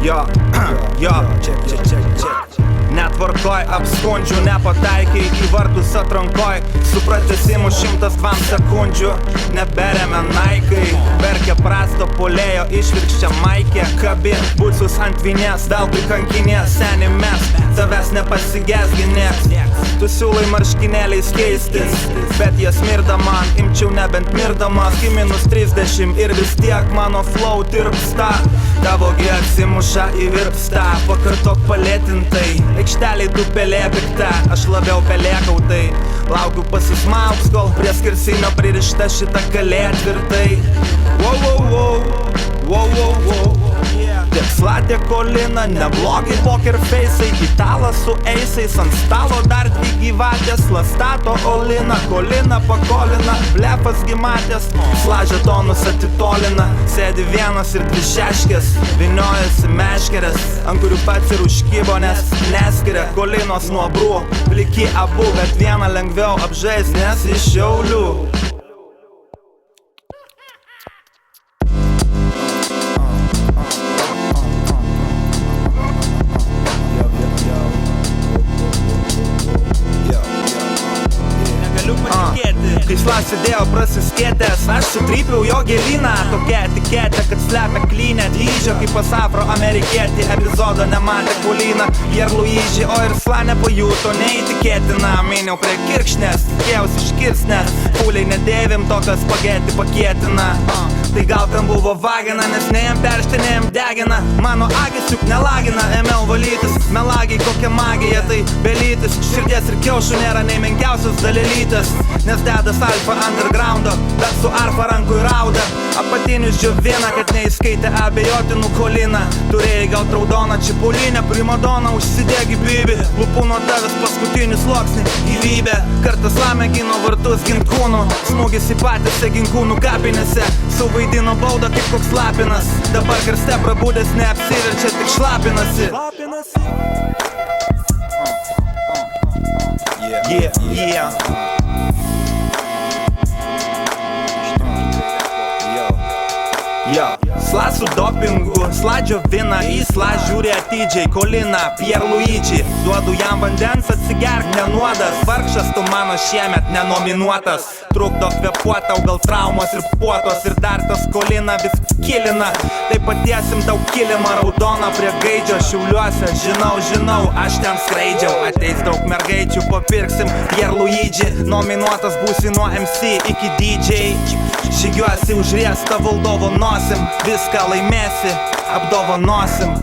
Jo, netvarkoj apskundžiu, nepataikai į vartus atrankoj. Su pratęsimu 102 sekundžių, neberėmė naikai. Verkia prasto polėjo, išvirkščia maikė. Kabi būtus ant vinės, dalgai kankinės. Seni mes, tavęs nepasigesginės. Tu siūlai marškinėliais keistis, bet jie smirda man, imčiau nebent mirdamas. Į -30 ir vis tiek mano flow tirpsta. Tavo gi atsimuša į virpstą, pakartok palėtintai. Aikšteliai tu pelė pikta, aš labiau pelėkau tai. Laukiu pasismauks, kol prie skersinio pririšta šita kalė tvirtai. Wow, wow, wow, wow, wow, wow. Tiek Slatė Kolina, neblogi poker face'ai. Italas su eisais, ant stalo dar 2 gyvatės. Lastato Olina, Kolina pakolina, blefas gimatės. Slažė tonus atitolina, sėdi vienas ir 2 šeškės. Vyniojasi meškerės, ant kurių pats ir užkybo, nes neskiria Kolinos nuo brų. Pliki abu, bet vieną lengviau apžais, nes iš Šiaulių. Kai Slas sėdėjo prasiskėtęs, aš sutrypiau jo gėlyną. Tokia etiketė, kad slepia klynę. Dydžio kaip pas afroamerikietį, epizodo nematė Kolina ir Luigi, o ir Sla nepajuto, neįtikėtina. Miniau prie kirkšnės, tikėjausi iškirsnės. Pūliai nedėvim tokio spagetį pakėtina. Tai gal ten buvo vagina, nes neėm peršti, neėm degina. Mano agis juk nelagina, ėmiau valytis. Melagiai kokia magija, tai belytis. Širdies ir kiaušų nėra nei menkiausios dalelytės, nes dedas alfa undergroundo, bet su arfa rankui rauda. Apatinius džiovina, kad neįskaitė abejotinų Kolina. Turėjai gal raudoną čipulinę, primadona, užsidėgi bibi. Lūpų nuo tavęs paskutinį sluoksnį gyvybė. Kartas lamė gino vartus gint kūnų, smūgis į patėse ginkūnų kapinėse. Suvaidino baudą kaip koks lapinas, dabar karste prabūdęs neapsiverčia, tik šlapinasi. Sla su dopingu, Sladžio vina, į Sla žiūri atidžiai. Kolina, Pierre Luigi, duodu jam vandens, atsigerk nenuodas. Vargšas tu mano šiemet nenominuotas. Trukdo kvėpuot, tau gal traumos ir puotos. Ir dar tas Kolina vis kilina. Tai patiesim tau kilimą raudoną prie gaidžio Šiauliuose. Žinau, aš ten skraidžiau. Ateis daug mergaičių, papirksim Pierre Luigi. Nominuotas būsi nuo MC iki DJ. Žygiuosi užriestą valdovo nosim, viską laimėsi, apdovanosim.